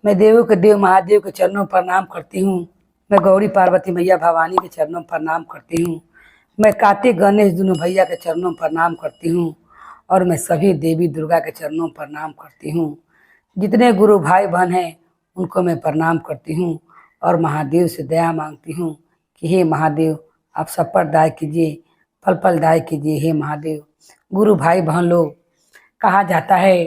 मैं देवों के देव महादेव के चरणों पर प्रणाम करती हूँ। मैं गौरी पार्वती मैया भवानी के चरणों पर प्रणाम करती हूँ। मैं कार्तिक गणेश दोनों भैया के चरणों पर प्रणाम करती हूँ। और मैं सभी देवी दुर्गा के चरणों पर प्रणाम करती हूँ। जितने गुरु भाई बहन हैं उनको मैं प्रणाम करती हूँ और महादेव से दया मांगती हूँ कि हे महादेव, आप सब पर दया कीजिए, पल पल दया कीजिए। हे महादेव, गुरु भाई बहन लोग, कहा जाता है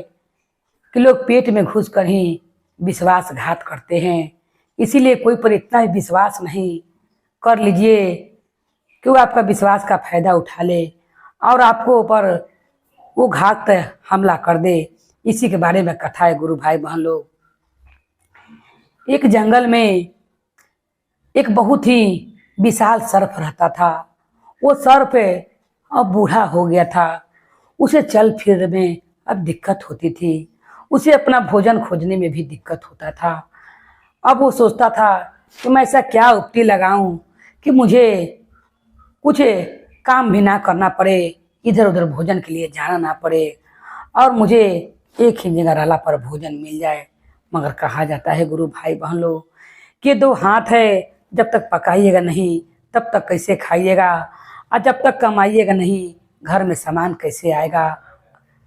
कि लोग पेट में घुस कर ही विश्वासघात करते हैं। इसीलिए कोई पर इतना ही विश्वास नहीं कर लीजिए कि वो आपका विश्वास का फायदा उठा ले और आपको ऊपर वो घात हमला कर दे। इसी के बारे में कथा है गुरु भाई बहन लोग। एक जंगल में एक बहुत ही विशाल सर्प रहता था। वो सर्प अब बूढ़ा हो गया था। उसे चल फिर में अब दिक्कत होती थी। उसे अपना भोजन खोजने में भी दिक्कत होता था। अब वो सोचता था कि मैं ऐसा क्या उक्ति लगाऊं कि मुझे कुछ काम भी ना करना पड़े, इधर उधर भोजन के लिए जाना ना पड़े और मुझे एक ही जगह रहला पर भोजन मिल जाए। मगर कहा जाता है गुरु भाई बहन लोग कि दो हाथ है, जब तक पकाइएगा नहीं तब तक कैसे खाइएगा, और जब तक कमाइएगा नहीं घर में सामान कैसे आएगा।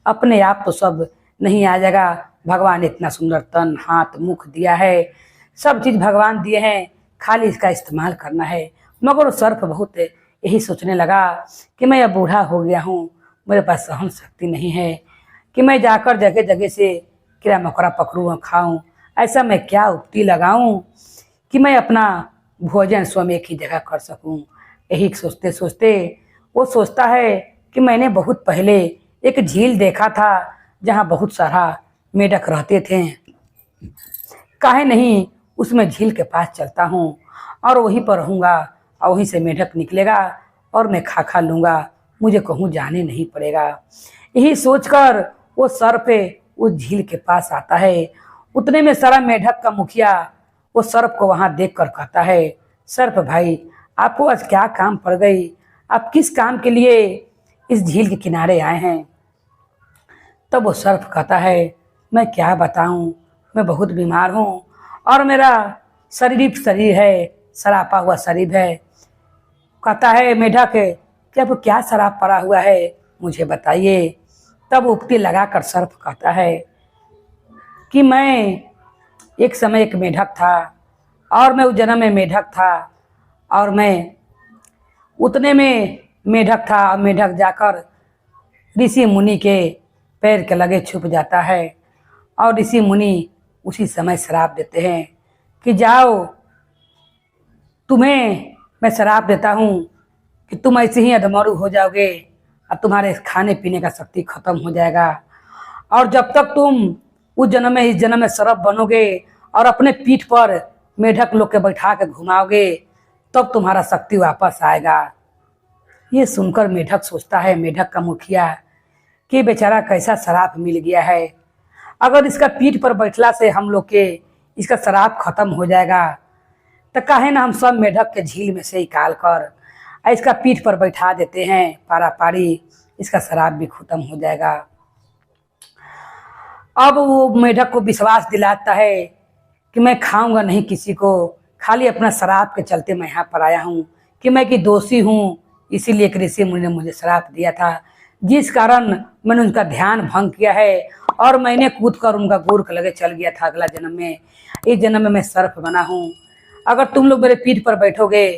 अपने आप तो सब नहीं आ जाएगा। भगवान इतना सुंदर तन हाथ मुख दिया है, सब चीज़ भगवान दिए हैं, खाली इसका इस्तेमाल करना है। मगर वो सर्प बहुत यही सोचने लगा कि मैं अब बूढ़ा हो गया हूँ, मेरे पास सहन शक्ति नहीं है कि मैं जाकर जगह जगह से कीड़ा मकोड़ा पकड़ूँ और खाऊँ। ऐसा मैं क्या उक्ति लगाऊँ कि मैं अपना भोजन स्वयं एक ही जगह कर सकूँ। यही सोचते सोचते वो सोचता है कि मैंने बहुत पहले एक झील देखा था जहाँ बहुत सारा मेढक रहते थे। काहे नहीं उसमें झील के पास चलता हूँ और वहीं पर रहूँगा और वहीं से मेढक निकलेगा और मैं खा लूँगा, मुझे कहूँ जाने नहीं पड़ेगा। यही सोचकर वो सर्प उस झील के पास आता है। उतने में सारा मेढक का मुखिया वो सर्प को वहाँ देख कर कहता है, सर्प भाई, आपको आज क्या काम पड़ गई? आप किस काम के लिए इस झील के किनारे आए हैं? तब वो सर्प कहता है, मैं क्या बताऊं, मैं बहुत बीमार हूँ और मेरा शरीर है, सरापा हुआ शरीर है। कहता है मेढक, कि आपको क्या शराब पड़ा हुआ है, मुझे बताइए। तब उक्ति लगाकर सर्प कहता है कि मैं एक समय एक मेढक था और मैं उस जन्म में मेढक था और मैं उतने में मेढक था और मेढक जाकर ऋषि मुनि के पैर के लगे छुप जाता है और ऋषि मुनि उसी समय श्राप देते हैं कि जाओ, तुम्हें मैं श्राप देता हूँ कि तुम ऐसे ही अधमरू हो जाओगे और तुम्हारे खाने पीने का शक्ति खत्म हो जाएगा। और जब तक तुम उस जन्म में इस जन्म में सर्प बनोगे और अपने पीठ पर मेढक लोग के बैठा के घुमाओगे तब तुम्हारा शक्ति वापस आएगा। ये सुनकर मेढक सोचता है, मेढक का मुखिया, कि बेचारा कैसा श्राप मिल गया है। अगर इसका पीठ पर बैठला से हम लोग के इसका श्राप खत्म हो जाएगा तो काहे ना हम सब मेढक के झील में से निकाल कर इसका पीठ पर बैठा देते हैं, पारा पारी इसका श्राप भी खत्म हो जाएगा। अब वो मेढक को विश्वास दिलाता है कि मैं खाऊंगा नहीं किसी को, खाली अपना श्राप के चलते मैं यहाँ पर आया हूँ कि मैं कि दोषी हूँ। इसीलिए ऋषि मुनि ने मुझे श्राप दिया था, जिस कारण मैंने उनका ध्यान भंग किया है और मैंने कूद कर उनका गोर के लगे चल गया था अगला जन्म में। इस जन्म में मैं सर्प बना हूँ। अगर तुम लोग मेरे पीठ पर बैठोगे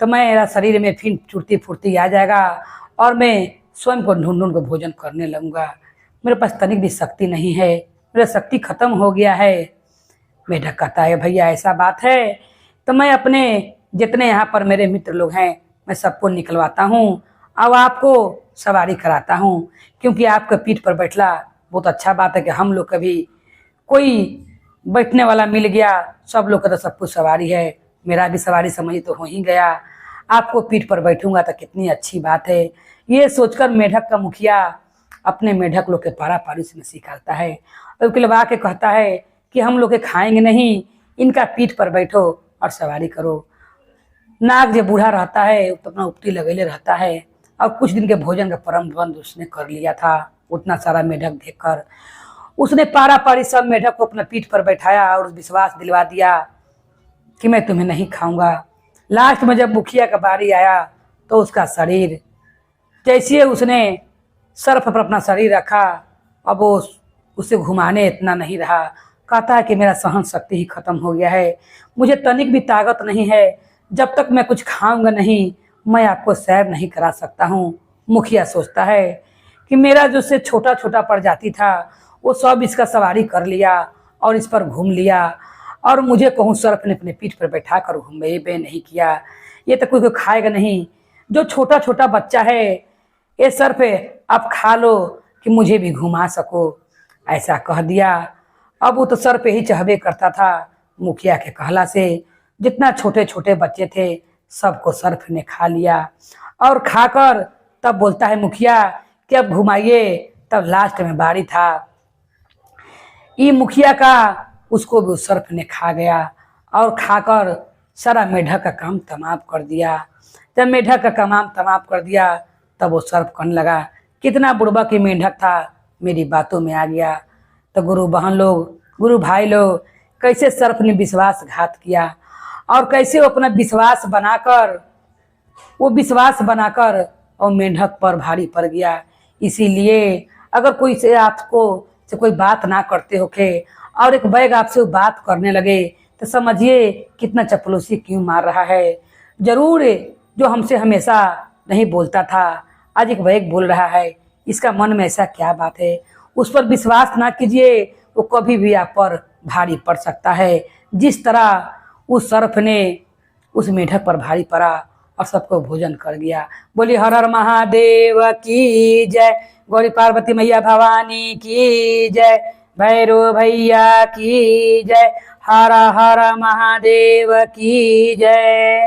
तो मेरा शरीर में फिर चुड़ती फुर्ती आ जाएगा और मैं स्वयं को ढूंढ ढूंढ कर भोजन करने लगूंगा। मेरे पास तनिक भी शक्ति नहीं है, मेरा शक्ति खत्म हो गया है। मेढक कहता है, भैया ऐसा बात है तो मैं अपने जितने यहाँ पर मेरे मित्र लोग हैं मैं सबको निकलवाता हूँ, अब आपको सवारी कराता हूँ, क्योंकि आपके पीठ पर बैठला बहुत अच्छा बात है कि हम लोग कभी कोई बैठने वाला मिल गया, सब लोग का तो सब कुछ सवारी है, मेरा भी सवारी समझ तो हो ही गया, आपको पीठ पर बैठूंगा तो कितनी अच्छी बात है। ये सोचकर मेढक का मुखिया अपने मेढक लोग के पारा पारी से निकालता है और उकलवा के कहता है कि हम लोग के खाएंगे नहीं, इनका पीठ पर बैठो और सवारी करो। नाग जो बूढ़ा रहता है तो अपना उपटी लगेले रहता है और कुछ दिन के भोजन का प्रबंध उसने कर लिया था। उतना सारा मेढक देखकर उसने पारा पारी सब मेढक को अपना पीठ पर बैठाया और विश्वास दिलवा दिया कि मैं तुम्हें नहीं खाऊंगा। लास्ट में जब मुखिया का बारी आया तो उसका शरीर, जैसे उसने सर्फ पर अपना शरीर रखा, अब वो उसे घुमाने इतना नहीं रहा। कहता है कि मेरा सहन शक्ति ही खत्म हो गया है, मुझे तनिक भी ताकत नहीं है, जब तक मैं कुछ खाऊंगा नहीं मैं आपको सैर नहीं करा सकता हूँ। मुखिया सोचता है कि मेरा जो से छोटा छोटा प्रजाति था वो सब इसका सवारी कर लिया और इस पर घूम लिया, और मुझे कहूँ सर्फ ने अपने पीठ पर बैठा कर घूमे बे नहीं किया, ये तो कोई खाएगा नहीं। जो छोटा छोटा बच्चा है ये सर्फ आप खा लो कि मुझे भी घुमा सको, ऐसा कह दिया। अब वो तो सर पे ही चहबे करता था मुखिया के कहला से। जितना छोटे छोटे बच्चे थे सबको सर्फ ने खा लिया, और खाकर तब बोलता है मुखिया कि अब घुमाइए। तब लास्ट में बारी था ये मुखिया का, उसको भी उस सर्फ ने खा गया और खाकर सारा मेढक का काम तमाम कर दिया। जब मेढक का काम तमाम कर दिया तब वो सर्फ करने लगा, कितना बुड़बक की मेढक था मेरी बातों में आ गया। तो गुरु बहन लोग, गुरु भाई लोग, कैसे सर्फ ने विश्वासघात किया और कैसे वो अपना विश्वास बनाकर और मेंढक पर भारी पड़ गया। इसीलिए अगर कोई से आपको से कोई बात ना करते होके और एक बैग आपसे बात करने लगे तो समझिए कितना चपलूसी क्यों मार रहा है। जरूर जो हमसे हमेशा नहीं बोलता था आज एक बैग बोल रहा है, इसका मन में ऐसा क्या बात है। उस पर विश्वास ना कीजिए, वो कभी भी आप पर भारी पड़ सकता है। जिस तरह उस सर्फ ने उस मेढक पर भारी पड़ा और सबको भोजन कर गया। बोली हर हर महादेव की जय, गौरी पार्वती मैया भवानी की जय, भैरव भैया की जय, हर हर महादेव की जय।